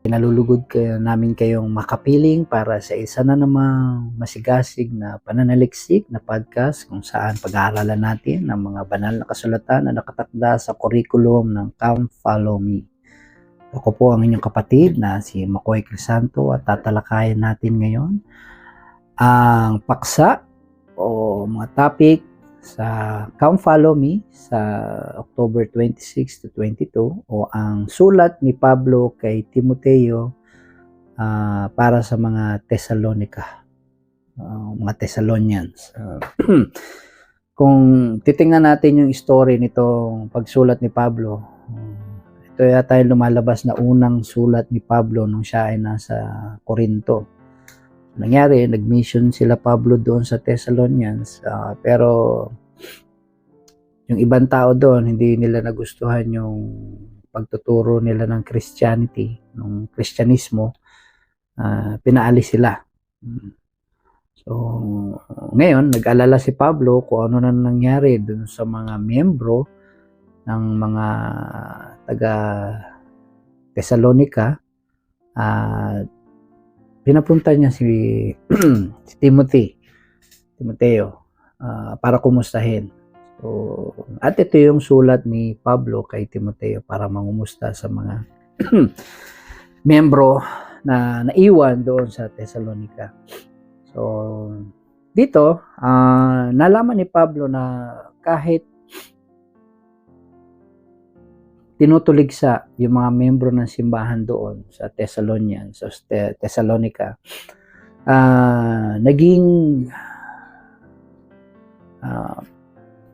Pinalulugod namin kayong makapiling para sa isa na namang masigasig na pananaliksik na podcast kung saan pag-aaralan natin ng mga banal na kasulatan na nakatakda sa curriculum ng Come Follow Me. Ako po ang inyong kapatid na si Makoy Crisanto at tatalakayan natin ngayon ang paksa o mga topic sa Come Follow Me sa October 26 to 22 o ang sulat ni Pablo kay Timoteo para sa mga Thessalonica, mga Thessalonians. Kung titingnan natin yung story nitong pagsulat ni Pablo, ito yata yung lumalabas na unang sulat ni Pablo nung siya ay nasa Corinto. Nangyari, nag-mission sila Pablo doon sa Thessalonians, pero yung ibang tao doon, hindi nila nagustuhan yung pagtuturo nila ng Christianity, ng Kristyanismo, pinaalis sila. So, ngayon, nag-alala si Pablo kung ano na nangyari doon sa mga miyembro ng mga taga Thessalonica. Pinapunta niya si Timoteo para kumustahin. So, at ito yung sulat ni Pablo kay Timoteo para mangumusta sa mga miyembro na naiwan doon sa Thessalonica. So, dito, nalaman ni Pablo na kahit tinutuligsa yung mga miyembro ng simbahan doon sa Thessalonians, sa Thessalonica,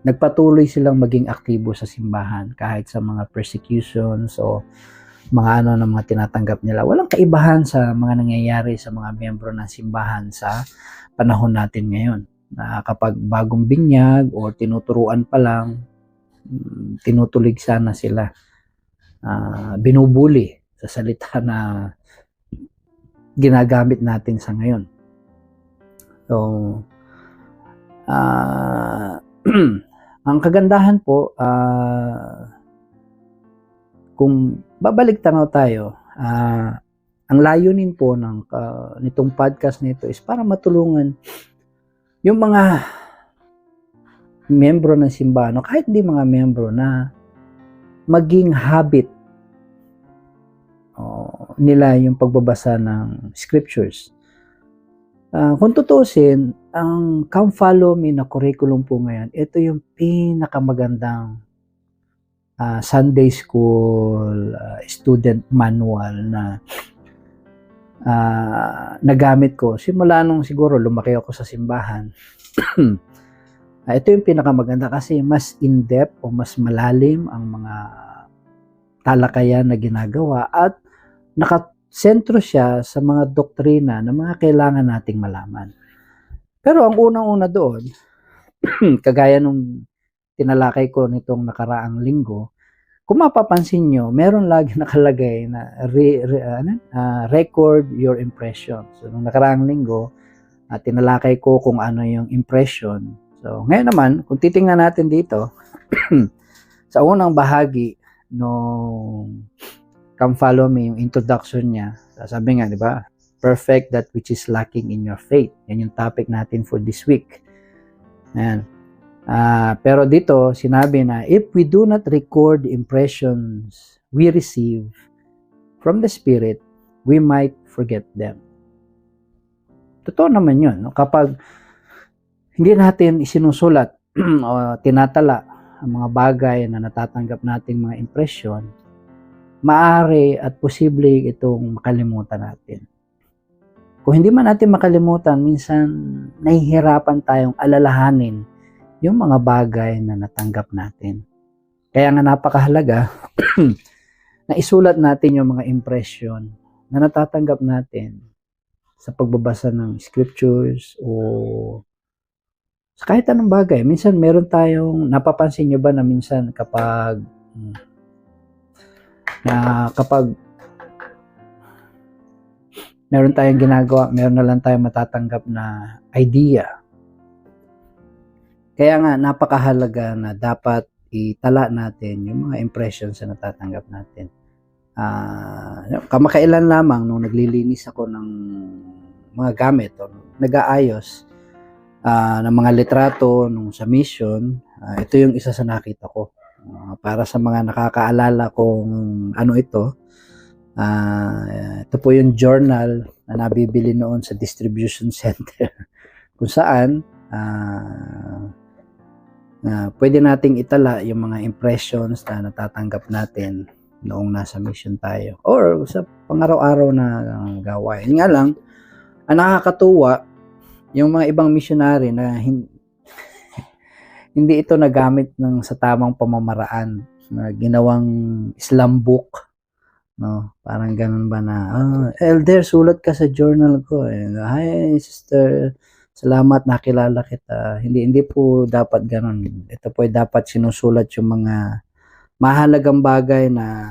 nagpatuloy silang maging aktibo sa simbahan kahit sa mga persecutions o mga na mga tinatanggap nila. Walang kaibahan sa mga nangyayari sa mga miyembro ng simbahan sa panahon natin ngayon. Na kapag bagong binyag o tinuturuan pa lang, tinutuligsa na sila. Binubuli sa salita na ginagamit natin sa ngayon. So, ang kagandahan po, kung babalik tanaw tayo, ang layunin po nitong podcast nito is para matulungan yung mga miyembro ng simbahan, kahit hindi mga miyembro, na maging habit nila yung pagbabasa ng scriptures. Kung tutusin, ang Come Follow Me na curriculum po ngayon, ito yung pinakamagandang Sunday school student manual na nagamit ko simula nung siguro lumaki ako sa simbahan. Ito yung pinakamaganda kasi mas in-depth o mas malalim ang mga talakayan na ginagawa at nakasentro siya sa mga doktrina na mga kailangan nating malaman. Pero ang unang-una doon, kagaya nung tinalakay ko nitong nakaraang linggo, kung mapapansin nyo, meron lagi nakalagay na record your impression. So, nung nakaraang linggo, tinalakay ko kung ano yung impression. So, ngayon naman, kung titingnan natin dito, sa unang bahagi nung Come Follow Me, yung introduction niya, sabi nga, di ba? Perfect that which is lacking in your faith. Yan yung topic natin for this week. Ayan. Pero dito, sinabi na, if we do not record the impressions we receive from the Spirit, we might forget them. Totoo naman yun. No? Kapag hindi natin isinusulat o tinatala ang mga bagay na natatanggap nating mga impression, maaari at posible itong makalimutan natin. Kung hindi man natin makalimutan, minsan nahihirapan tayong alalahanin yung mga bagay na natanggap natin. Kaya nga napakahalaga na isulat natin yung mga impression na natatanggap natin sa pagbabasa ng scriptures o sa kahit anong bagay. Minsan meron tayong, napapansin nyo ba na minsan kapag meron tayong ginagawa, meron na lang tayong matatanggap na idea. Kaya nga napakahalaga na dapat itala natin yung mga impressions na natatanggap natin. Kamakailan lamang nung naglilinis ako ng mga gamit o nag-aayos ng mga litrato nung sa mission, ito yung isa sa nakita ko. Para sa mga nakakaalala kung ano ito, ito po yung journal na nabibili noon sa distribution center kung saan pwede nating itala yung mga impressions na natatanggap natin noong nasa mission tayo or sa pang-araw-araw na gawain. Nga lang, ang nakakatuwa, yung mga ibang missionary na hindi ito nagamit sa tamang pamamaraan, na ginawang Islam book, no? Parang ganun ba na, Elder, sulat ka sa journal ko. Hi, sister, salamat, nakilala kita. Hindi po dapat ganun. Ito po ay dapat sinusulat yung mga mahalagang bagay na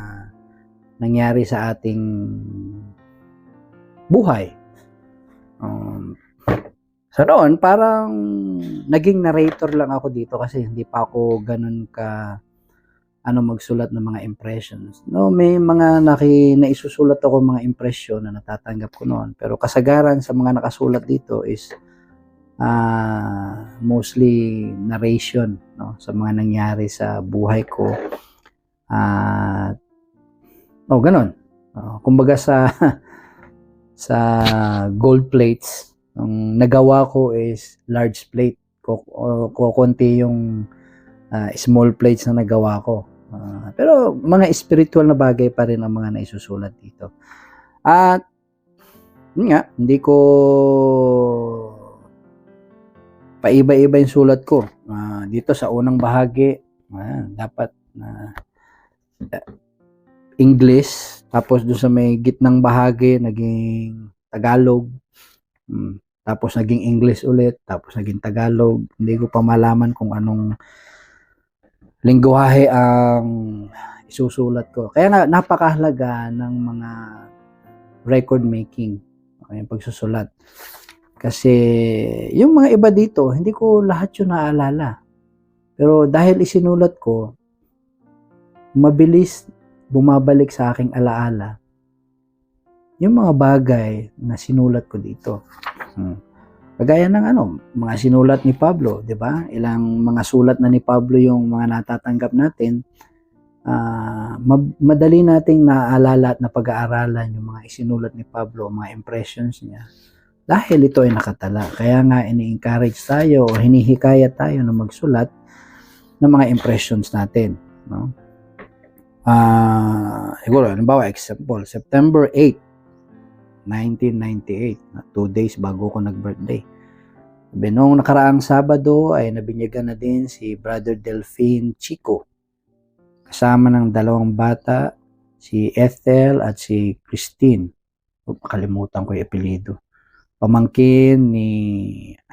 nangyari sa ating buhay. So noon, parang naging narrator lang ako dito kasi hindi pa ako ganun ka magsulat ng mga impressions. No, may mga naisusulat ako mga impression na natatanggap ko noon. Pero kasagaran sa mga nakasulat dito is mostly narration, no, sa mga nangyari sa buhay ko. Ganun. Kumbaga sa gold plates, ang nagawa ko is large plate. Konti yung small plates na nagawa ko. Pero mga spiritual na bagay pa rin ang mga naisusulat dito. At hindi ko paiba-iba yung sulat ko. Dito sa unang bahagi, dapat English, tapos doon sa may gitnang bahagi naging Tagalog, tapos naging English ulit, tapos naging Tagalog. Hindi ko pa malaman kung anong lingwahe ang isusulat ko. Kaya napakahalaga ng mga record making, yung pagsusulat. Kasi yung mga iba dito, hindi ko lahat yun naalala. Pero dahil isinulat ko, mabilis bumabalik sa aking alaala yung mga bagay na sinulat ko dito. Kagaya ng mga sinulat ni Pablo, di ba? Ilang mga sulat na ni Pablo yung mga natatanggap natin. Madali nating naaalala at napag-aaralan yung mga isinulat ni Pablo, mga impressions niya. Dahil ito ay nakatala. Kaya nga ini-encourage tayo o hinihikayat tayo na magsulat ng mga impressions natin, no? Siguro, halimbawa, example, September 8, 1998, 2 days bago ko nag-birthday. Noong nakaraang Sabado ay nabinyagan na din si Brother Delphine Chico. Kasama ng 2 bata, si Ethel at si Christine. Makalimutan ko yung apelyido. Pamangkin ni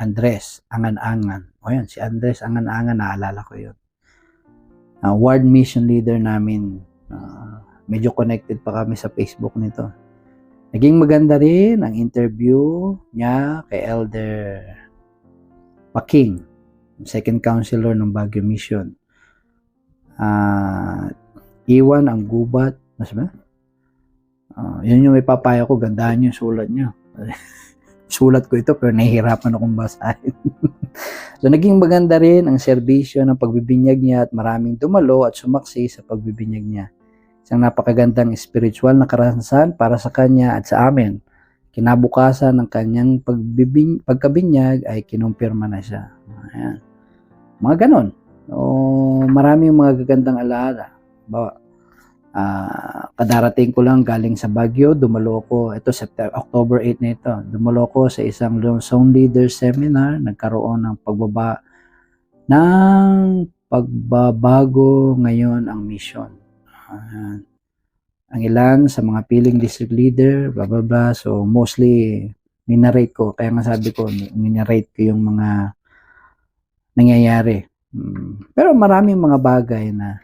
Andres Angan-Angan. O yan, si Andres Angan-Angan, naalala ko yun. Ward mission leader namin. Medyo connected pa kami sa Facebook nito. Naging maganda rin ang interview niya kay Elder Paking, second counselor ng Baguio Mission. Iwan ang gubat. Yun yung ipapaya ko. Gandahan yung sulat niyo. Sulat ko ito pero nahihirapan akong basahin. So naging maganda rin ang serbisyo ng pagbibinyag niya at maraming dumalo at sumaksi sa pagbibinyag niya. Isang napakagandang spiritual na karanasan para sa kanya at sa amin. Kinabukasan ng kanyang pagkabinyag ay kinumpirma na siya. Ayan. Mga ganon. Maraming mga gagandang alaala. Kadarating ko lang galing sa Baguio, dumalo ko, ito October 8 na ito, dumalo ko sa isang Zone Leader Seminar, nagkaroon ng pagbabago ngayon ang mission. Ang ilan sa mga piling district leader, blah blah blah, so mostly ninarrate ko, kaya nga sabi ko, ninarrate ko yung mga nangyayari. Pero maraming mga bagay na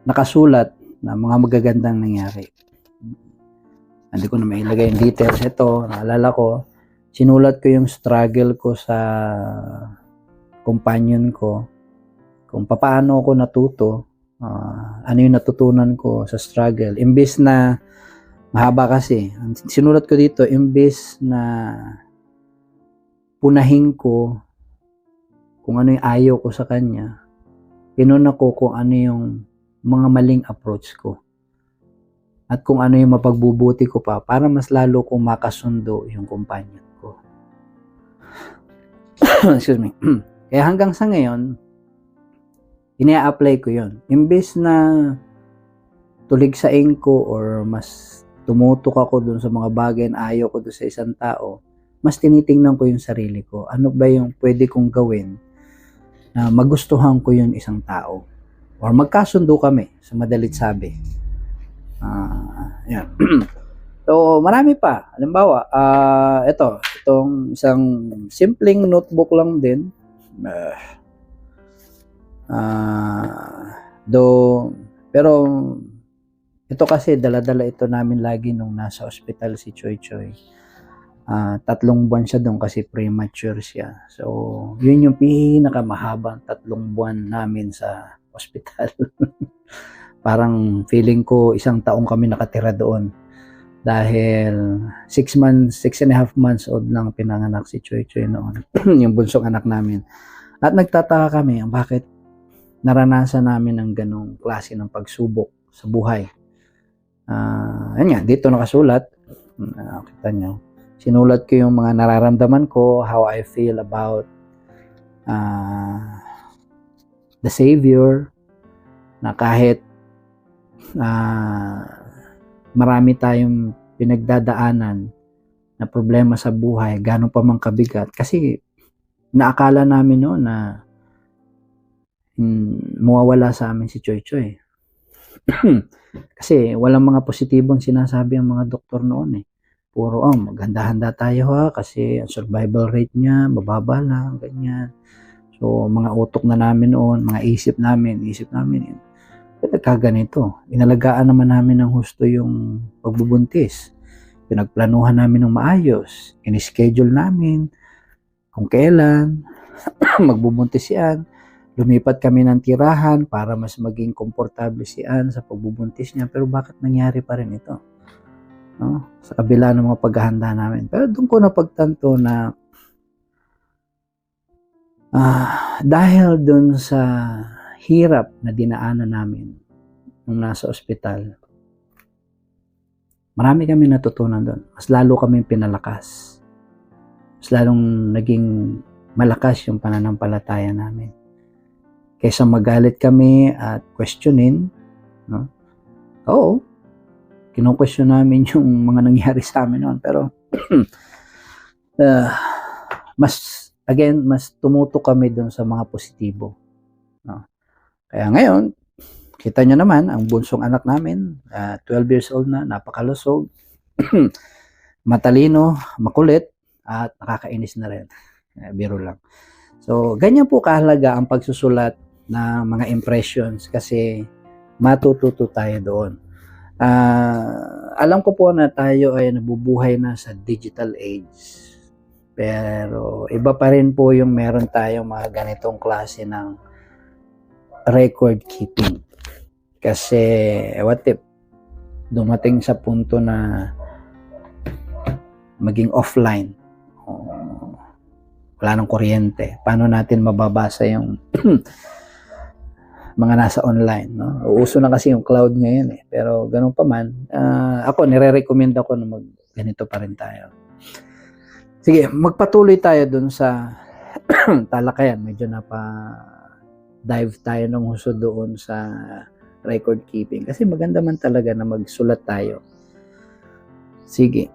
nakasulat na mga magagandang nangyari. Hindi ko na mailagay yung details. Ito, naalala ko, sinulat ko yung struggle ko sa companion ko kung paano ako natuto, ano yung natutunan ko sa struggle. Imbes na, mahaba kasi, sinulat ko dito, imbes na punahin ko kung ano yung ayaw ko sa kanya, pinuna ko kung ano yung mga maling approach ko. At kung ano yung mapagbubuti ko pa para mas lalo kong makasundo yung kumpanya ko. Excuse me. Kaya hanggang sa ngayon, ina-apply ko yun. Imbes na tuligsain ko or mas tumutok ako dun sa mga bagay na ayaw ko dun sa isang tao, mas tinitingnan ko yung sarili ko. Ano ba yung pwede kong gawin na magustuhan ko yung isang tao? Or magkasundo kami, sa madalit sabi. Yan. So, marami pa. Halimbawa, itong isang simpleng notebook lang din. Pero ito kasi dala-dala ito namin lagi nung nasa ospital si Choy Choy. 3 buwan siya doon kasi premature siya. So, yun yung pinakamahabang 3 buwan namin sa ospital. Parang feeling ko 1 taong kami nakatira doon. Dahil 6.5 months old lang pinanganak si Choy Choy noon. Yung bunsong anak namin. At nagtataka kami bakit naranasan namin ng ganong klase ng pagsubok sa buhay. Yan nga, dito nakasulat. Kita nyo. Sinulat ko yung mga nararamdaman ko, how I feel about the Savior, na kahit marami tayong pinagdadaanan na problema sa buhay, gano'n pa mang kabigat. Kasi naakala namin noon na mawawala sa amin si Choy Choy. Kasi walang mga positibong sinasabi ang mga doktor noon eh. Puro, maghanda-handa tayo ha, kasi ang survival rate niya, mababa lang, ganyan. So, mga utok na namin noon, mga isip namin nagkaganito. Inalagaan naman namin ng husto yung pagbubuntis. Pinagplanuhan namin ng maayos. In-schedule namin kung kailan magbubuntis yan. Lumipat kami ng tirahan para mas maging komportable si Ann sa pagbubuntis niya. Pero bakit nangyari pa rin ito? No? Sa kabila ng mga paghahanda namin. Pero doon ko napagtanto na dahil doon sa hirap na dinaanan namin nung nasa ospital, marami kami natutunan doon. Mas lalo kami pinalakas. Mas lalong naging malakas yung pananampalataya namin. Kaysa magalit kami at questionin, no? Oo, kino-question namin yung mga nangyari sa amin noon. Pero, mas tumutok kami doon sa mga positibo. No? Kaya ngayon, kita nyo naman, ang bunsong anak namin, 12 years old na, napakalusog, matalino, makulit, at nakakainis na rin. Biro lang. So, ganyan po kahalaga ang pagsusulat ng mga impressions kasi matututo tayo doon. Alam ko po na tayo ay nabubuhay na sa digital age. Pero iba pa rin po yung meron tayong mga ganitong klase ng record keeping. Kasi what if dumating sa punto na maging offline, wala nang kuryente, paano natin mababasa yung mga nasa online, no? Uuso na kasi yung cloud ngayon eh. Pero ganun pa man, ako nire-recommend ako na ganito pa rin tayo. Sige, magpatuloy tayo dun sa talakayan. Medyo dive tayo ng huso doon sa record keeping. Kasi maganda man talaga na magsulat tayo. Sige.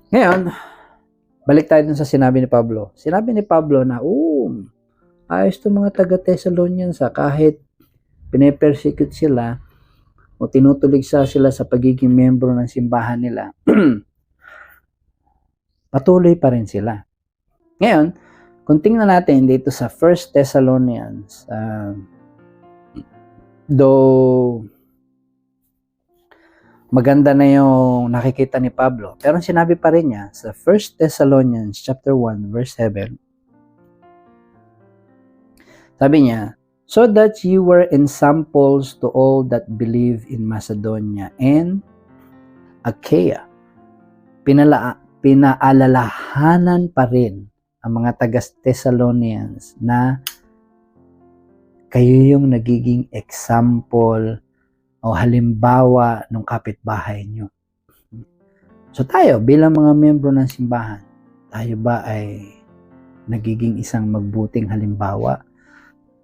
Ngayon, balik tayo dun sa sinabi ni Pablo. Sinabi ni Pablo na, ayos itong mga taga-Thessalonians kahit pinapersecute sila o tinutuligsa sila sa pagiging membro ng simbahan nila, patuloy pa rin sila. Ngayon, kung tingnan natin dito sa 1 Thessalonians, though maganda na yung nakikita ni Pablo, pero sinabi pa rin niya sa 1 Thessalonians chapter 1 verse 7, sabi niya, so that you were ensamples to all that believe in Macedonia and Achaia. Pinaalalahanan pa rin ang mga taga-Thessalonians na kayo yung nagiging example o halimbawa ng kapitbahay nyo. So tayo, bilang mga miyembro ng simbahan, tayo ba ay nagiging isang magbuting halimbawa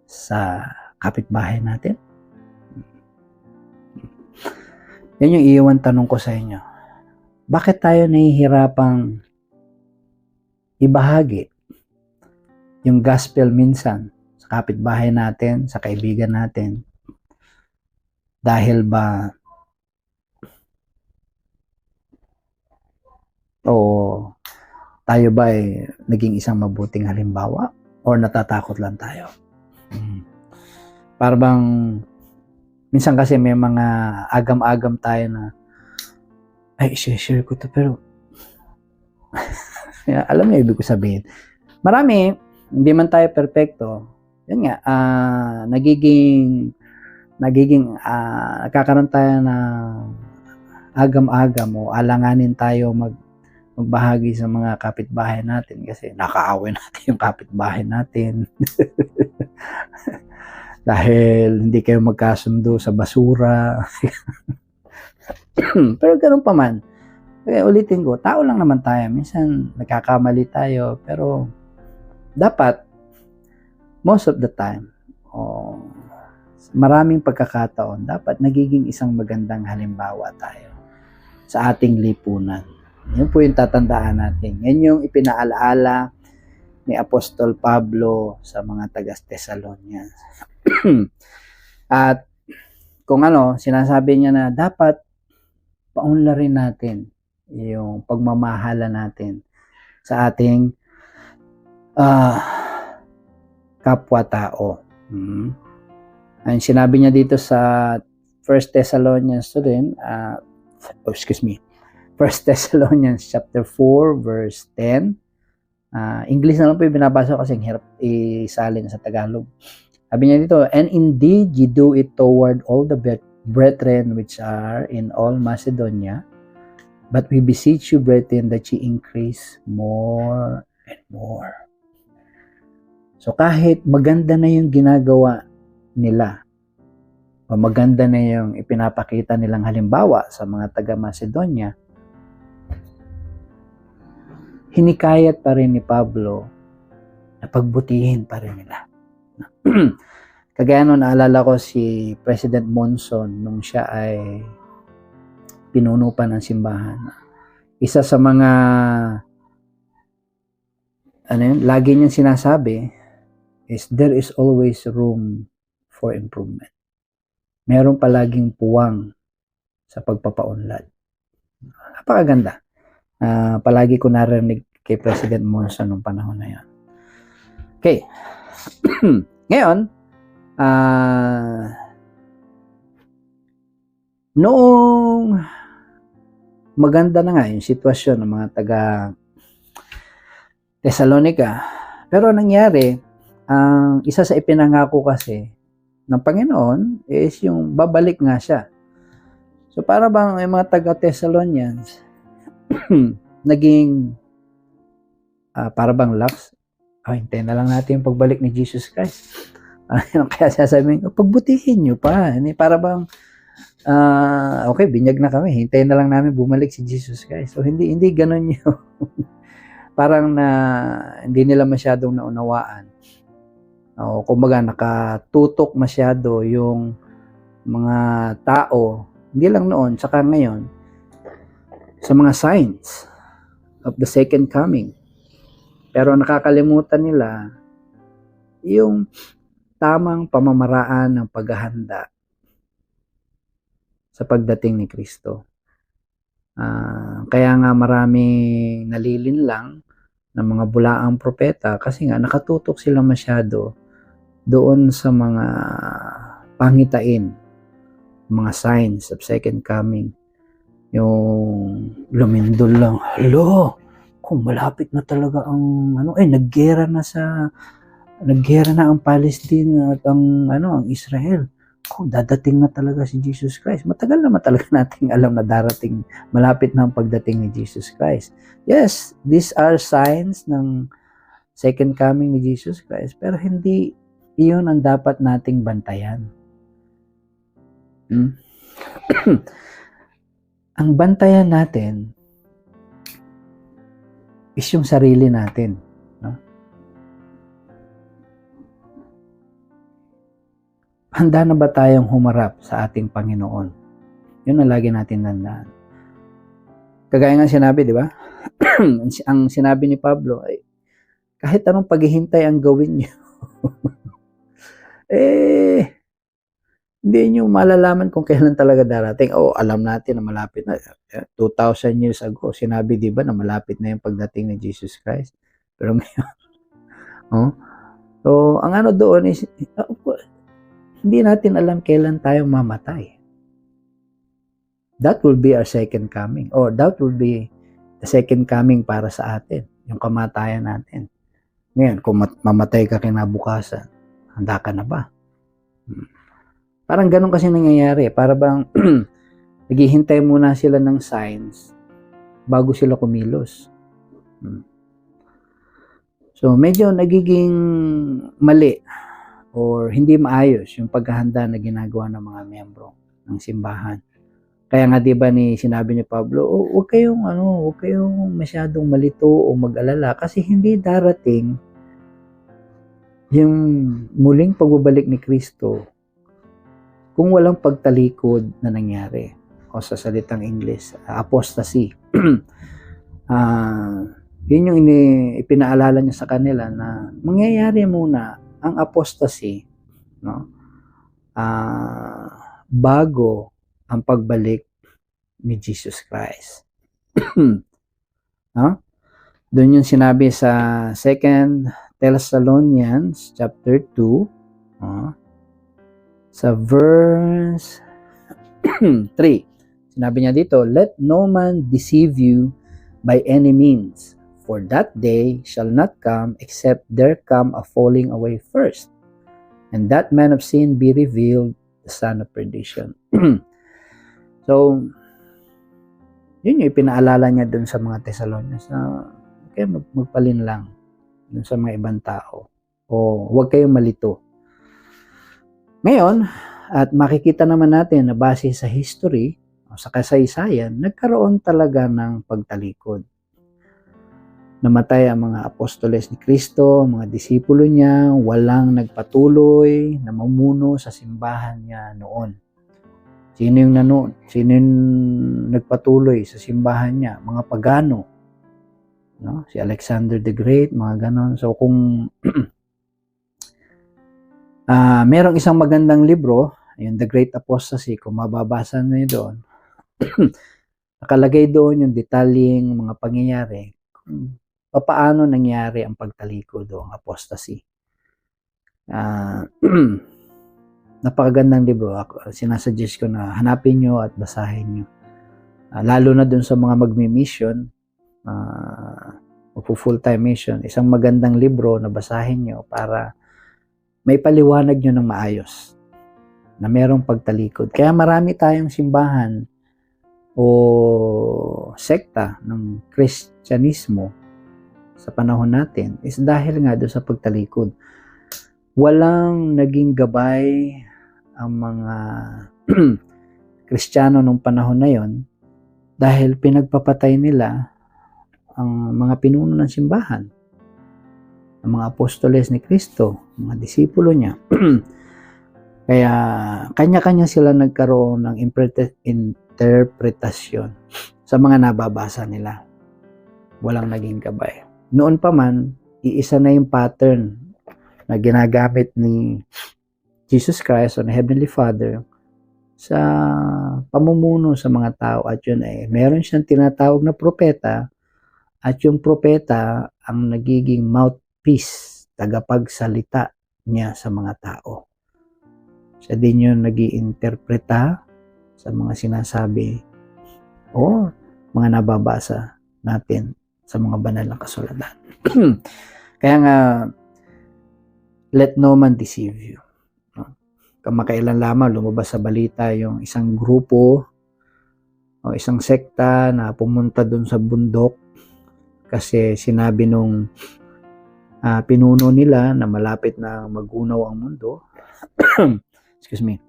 sa kapitbahay natin? Yan yung iiwan tanong ko sa inyo. Bakit tayo nahihirapang ibahagi yung gospel minsan sa kapitbahay natin, sa kaibigan natin? Dahil ba tayo ba ay naging isang mabuting halimbawa or natatakot lang tayo? Para bang minsan kasi may mga agam-agam tayo na ay, share ko to pero alam niyo ibig ko sabihin. Marami, hindi man tayo perfecto. Yun nga, nagkakaroon tayo na agam-agam o alanganin tayo magbahagi sa mga kapitbahay natin kasi nakaaway natin yung kapitbahay natin. Dahil hindi kayo magkasundo sa basura. Pero ganun pa man. Kaya ulitin ko, tao lang naman tayo. Minsan nagkakamali tayo. Pero dapat, most of the time, maraming pagkakataon, dapat nagiging isang magandang halimbawa tayo sa ating lipunan. Yun po yung tatandaan natin. Yan yung ipinaalaala ni Apostol Pablo sa mga taga-Thessalonians. At kung sinasabi niya na dapat paunlarin natin yung pagmamahala natin sa ating kapwa-tao. Ang sinabi niya dito sa 1 Thessalonians 1 Thessalonians chapter 4 verse 10. English na lang po yung binabasa kasi hirap isalin sa Tagalog. Sabi niya dito, and indeed ye do it toward all the brethren which are in all Macedonia, but we beseech you, brethren, that ye increase more and more. So kahit maganda na yung ginagawa nila, o maganda na yung ipinapakita nilang halimbawa sa mga taga-Macedonia, hinikayat pa rin ni Pablo na pagbutihin pa rin nila. Kagaya naalala ko si President Monson nung siya ay pinuno pa ng simbahan. Isa sa mga lagi niyang sinasabi is there is always room for improvement. Meron palaging puwang sa pagpapaunlad. Napakaganda. Palagi ko narinig kay President Monson nung panahon na yun. Okay. Ngayon, noong maganda na nga yung sitwasyon ng mga taga Thessalonica, pero nangyari, isa sa ipinangako kasi ng Panginoon is yung babalik nga siya. So para bang yung mga taga Thessalonians naging para bang lax, hintayin na lang natin yung pagbalik ni Jesus Christ. Kaya sasabihin, pagbutihin nyo pa. Para bang, okay, binyag na kami. Hintayin na lang namin bumalik si Jesus Christ. So, hindi ganun yun. Parang hindi nila masyadong naunawaan. Kumbaga, nakatutok masyado yung mga tao, hindi lang noon, saka ngayon, sa mga signs of the second coming. Pero nakakalimutan nila yung tamang pamamaraan ng paghahanda sa pagdating ni Kristo. Kaya nga maraming nalilinlang ng mga bulaang propeta kasi nga nakatutok sila masyado doon sa mga pangitain, mga signs of second coming. Yung lumindol lang, kung malapit na talaga ang naggera na sa naggera na ang Palestine at ang Israel. Dadating na talaga si Jesus Christ. Matagal naman talaga nating alam na darating, malapit na ang pagdating ni Jesus Christ. Yes, these are signs ng second coming ni Jesus Christ, pero hindi iyon ang dapat nating bantayan. Ang bantayan natin is yung sarili natin. No? Handa na ba tayong humarap sa ating Panginoon? Yun ang lagi natin tandaan. Kagaya nga sinabi, di ba? Ang sinabi ni Pablo ay, kahit anong paghihintay ang gawin niyo, hindi niyo malalaman kung kailan talaga darating. Alam natin na malapit na. 2,000 years ago, sinabi di ba na malapit na yung pagdating ni Jesus Christ. Pero ngayon, so, ang doon is, hindi natin alam kailan tayo mamatay. That will be our second coming. Or that will be the second coming para sa atin. Yung kamatayan natin. Ngayon, kung mamatay ka kinabukasan, handa ka na ba? Parang ganun kasi nangyayari. Para bang naghihintay muna sila ng signs bago sila kumilos. So, medyo nagiging mali or hindi maayos yung paghahanda na ginagawa ng mga miyembro ng simbahan. Kaya nga 'di ba sinabi ni Pablo, huwag kayong masyadong malito o mag-alala kasi hindi darating yung muling pagbabalik ni Kristo kung walang pagtalikod na nangyari. O sa salitang English, apostasy. Yun yung ipinaalala niya sa kanila na mangyayari muna ang apostasy, no? Bago ang pagbalik ni Jesus Christ. No? Doon yung sinabi sa 2 Thessalonians chapter 2, sa verse 3. Sinabi niya dito, let no man deceive you by any means, for that day shall not come except there come a falling away first, and that man of sin be revealed, the son of perdition. So, yun yung ipinaalala niya dun sa mga Thessalonians na okay, magpalin lang dun sa mga ibang tao o huwag kayong malito. Ngayon, at makikita naman natin na base sa history o sa kasaysayan, nagkaroon talaga ng pagtalikod. Namatay ang mga apostoles ni Kristo, mga disipulo niya, walang nagpatuloy na mamuno sa simbahan niya noon. Sino yung nagpatuloy sa simbahan niya? Mga pagano. No? Si Alexander the Great, mga ganon. So kung merong isang magandang libro, yung The Great Apostasy, kung mababasa niyo doon, nakalagay doon yung detalyeng mga pangyayari kung paano nangyari ang pagtalikod o ang apostasy. Napakagandang libro. Sinasuggest ko na hanapin nyo at basahin nyo. Lalo na dun sa mga magmi-mission, full-time mission, isang magandang libro na basahin nyo para may paliwanag nyo ng maayos na merong pagtalikod. Kaya marami tayong simbahan o sekta ng Kristyanismo sa panahon natin is dahil nga doon sa pagtalikod. Walang naging gabay ang mga Kristiyano nung panahon na yon dahil pinagpapatay nila ang mga pinuno ng simbahan, ang mga apostoles ni Kristo, mga disipulo niya. Kaya kanya-kanya sila nagkaroon ng interpretasyon sa mga nababasa nila. Walang naging gabay. Noon pa man, iisa na yung pattern na ginagamit ni Jesus Christ o ni Heavenly Father sa pamumuno sa mga tao. At yun meron siyang tinatawag na propeta at yung propeta ang nagiging mouthpiece, tagapagsalita niya sa mga tao. Siya din yung nag-iinterpreta sa mga sinasabi o mga nababasa natin sa mga banal na kasulatan. Kaya nga, let no man deceive you. No? Kamakailan lamang lumabas sa balita yung isang grupo o isang sekta na pumunta dun sa bundok kasi sinabi nung pinuno nila na malapit na magunaw ang mundo. Excuse me.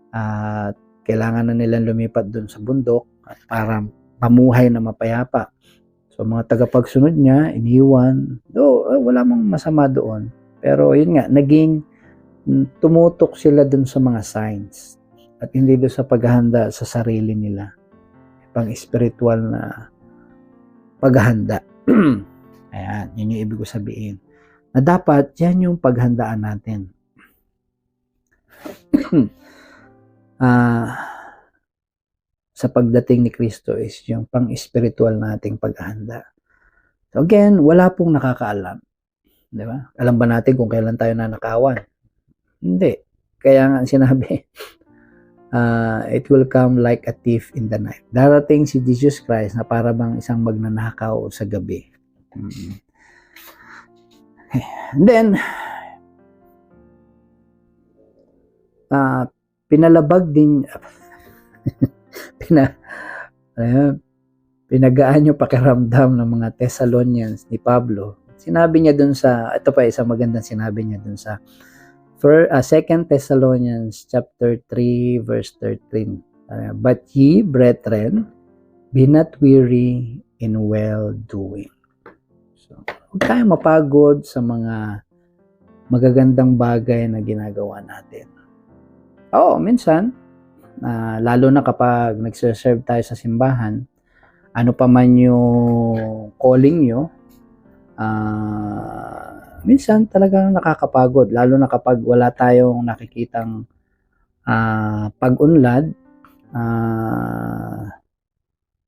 At kailangan na nilang lumipat dun sa bundok para pamuhay na mapayapa. So mga tagapagsunod niya, iniwan. Wala mang masama doon. Pero yun nga, naging tumutok sila dun sa mga signs. At hindi doon sa paghahanda sa sarili nila. Pang spiritual na paghahanda. Ayan, yun yung ibig ko sabihin. Na dapat, yan yung paghandaan natin. Sa pagdating ni Kristo is yung pang-spiritual nating paghahanda. So again, wala pong nakakaalam. Di ba? Alam ba natin kung kailan tayo nanakawan? Hindi. Kaya nga sinabi, it will come like a thief in the night. Darating si Jesus Christ na para bang isang magnanakaw sa gabi. And then, pinalabag din pinagaan yung pakiramdam ng mga Thessalonians ni Pablo. Sinabi niya dun sa, ito pa isang magandang sinabi niya dun sa 2 Thessalonians chapter 3 verse 13. But ye, brethren, be not weary in well-doing. So, huwag tayong mapagod sa mga magagandang bagay na ginagawa natin. Minsan, lalo na kapag nagserve tayo sa simbahan, ano pa man yung calling nyo, minsan talagang nakakapagod, lalo na kapag wala tayong nakikitang pag-unlad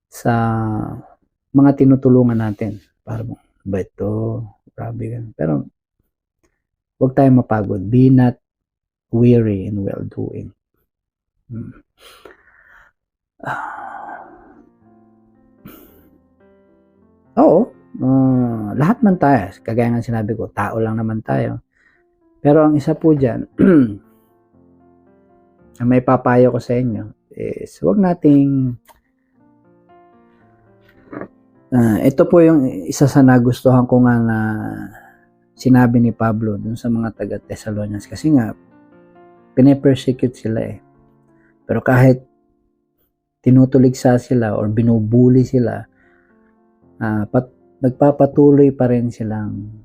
sa mga tinutulungan natin. Parang, ba ito? Grabe ganun. Pero, huwag tayong mapagod. Be not weary in well-doing. Lahat man tayo, kagaya nga sinabi ko, tao lang naman tayo. Pero ang isa po dyan, may papayo ko sa inyo is huwag nating ito po yung isa sa nagustuhan ko nga na sinabi ni Pablo dun sa mga taga Thessalonians kasi nga pine-persecute sila eh. Pero kahit tinutuligsa sila or binubuli sila, nagpapatuloy pa rin silang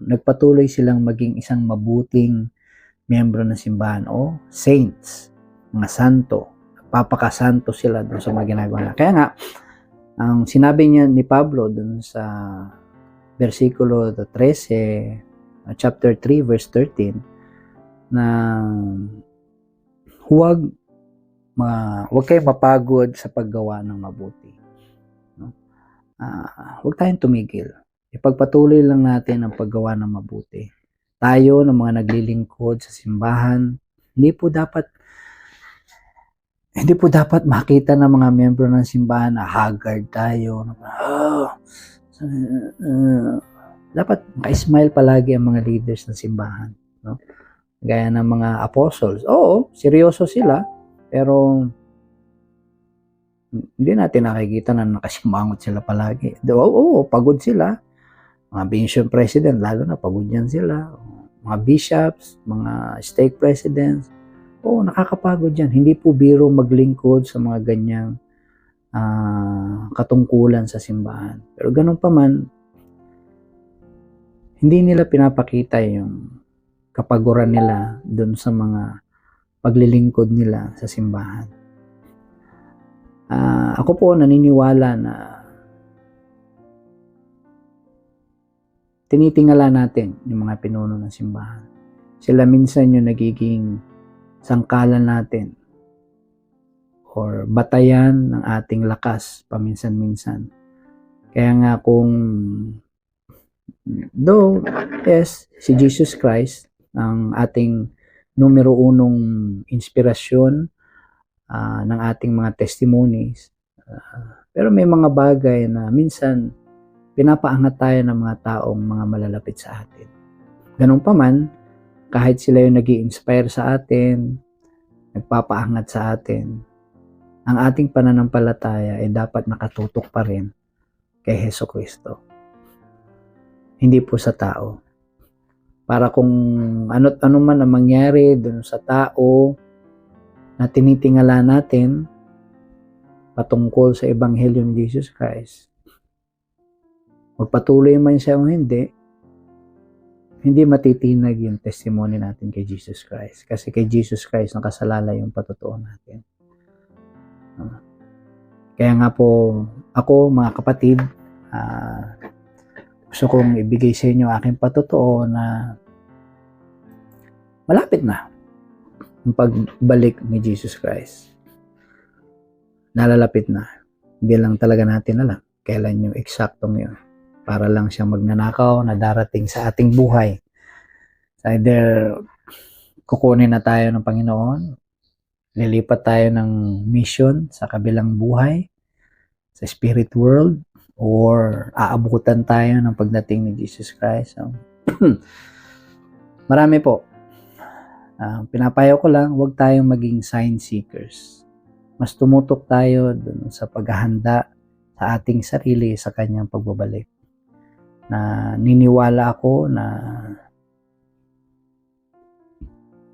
nagpatuloy silang maging isang mabuting miyembro ng simbahan o saints, mga santo. Papakasanto sila dun sa mga ginagawa nila. Kaya nga, ang sinabi niya ni Pablo dun sa versikulo 13, chapter 3, verse 13, na huwag kayong mapagod sa paggawa ng mabuti. No? Huwag tayong tumigil. Ipagpatuloy lang natin ang paggawa ng mabuti. Tayo ng mga naglilingkod sa simbahan, hindi po dapat makita ng mga miyembro ng simbahan na haggard tayo. Dapat maka-smile palagi ang mga leaders ng simbahan. No? Gaya ng mga apostles. Seryoso sila. Pero hindi natin nakikita na nakasimangot sila palagi. Pagod sila. Mga mission president, lalo na pagod yan sila. Mga bishops, mga stake presidents. Nakakapagod yan. Hindi po biro maglingkod sa mga ganyang katungkulan sa simbahan. Pero ganun pa man, hindi nila pinapakita yung kapaguran nila dun sa mga paglilingkod nila sa simbahan. Ako po naniniwala na tinitingala natin yung mga pinuno ng simbahan. Sila minsan yung nagiging sangkalan natin or batayan ng ating lakas paminsan-minsan. Kaya nga kung si Jesus Christ ang ating numero unong inspirasyon ng ating mga testimonies. Pero may mga bagay na minsan pinapaangat tayo ng mga taong mga malalapit sa atin. Ganun pa man, kahit sila yung nag-i-inspire sa atin, nagpapaangat sa atin, ang ating pananampalataya ay dapat nakatutok pa rin kay Hesukristo. Hindi po sa tao. Para kung ano't ano man ang mangyari dun sa tao na tinitingala natin patungkol sa Ebanghelyo ni Jesus Christ, magpatuloy man siya o hindi matitinag yung testimony natin kay Jesus Christ. Kasi kay Jesus Christ nakasalalay yung patotoo natin. Kaya nga po, ako mga kapatid, gusto kong ibigay sa inyo aking patotoo na malapit na ang pagbalik ni Jesus Christ. Nalalapit na. Hindi lang talaga natin alam kailan yung eksaktong yun. Para lang siyang magnanakaw na darating sa ating buhay. So either kukunin na tayo ng Panginoon, lilipat tayo ng mission sa kabilang buhay, sa spirit world, or aabutan tayo ng pagdating ni Jesus Christ. So, marami po. Pinapayo ko lang, huwag tayong maging sign seekers. Mas tumutok tayo dun sa paghahanda sa ating sarili sa kanyang pagbabalik. Na niniwala ako na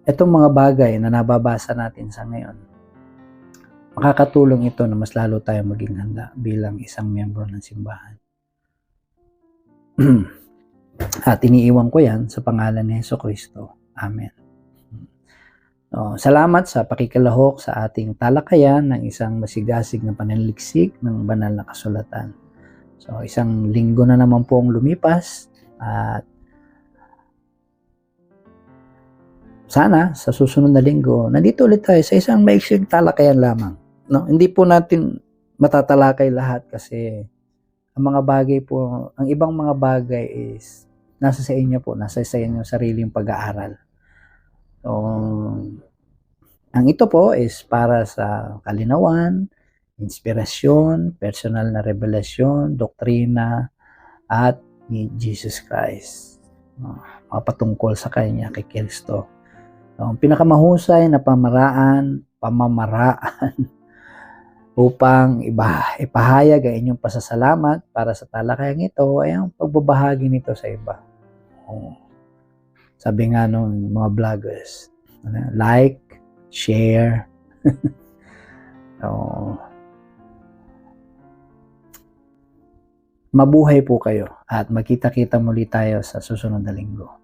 itong mga bagay na nababasa natin sa ngayon, makakatulong ito na mas lalo tayong maging handa bilang isang miyembro ng simbahan. At iniiwan ko yan sa pangalan ni Hesukristo. Amen. Salamat sa pakikalahok sa ating talakayan ng isang masigasig na pananaliksik ng banal na kasulatan. So, isang linggo na naman po ang lumipas at sana sa susunod na linggo, nandito ulit tayo sa isang maiksing talakayan lamang. No? Hindi po natin matatalakay lahat kasi ang mga bagay po, ang ibang mga bagay is nasa sa inyo po, nasa sa inyong sariling pag-aaral. So, ang ito po is para sa kalinawan, inspirasyon, personal na revelasyon, doktrina, at ni Jesus Christ. Mga patungkol sa Kanya, kay Kristo. Ang pinakamahusay na pamamaraan upang ipahayag ang inyong pasasalamat para sa talakayang ito ay ang pagbabahagi nito sa iba. Sabi nga nung mga vloggers, like, share, mabuhay po kayo at magkita-kita muli tayo sa susunod na linggo.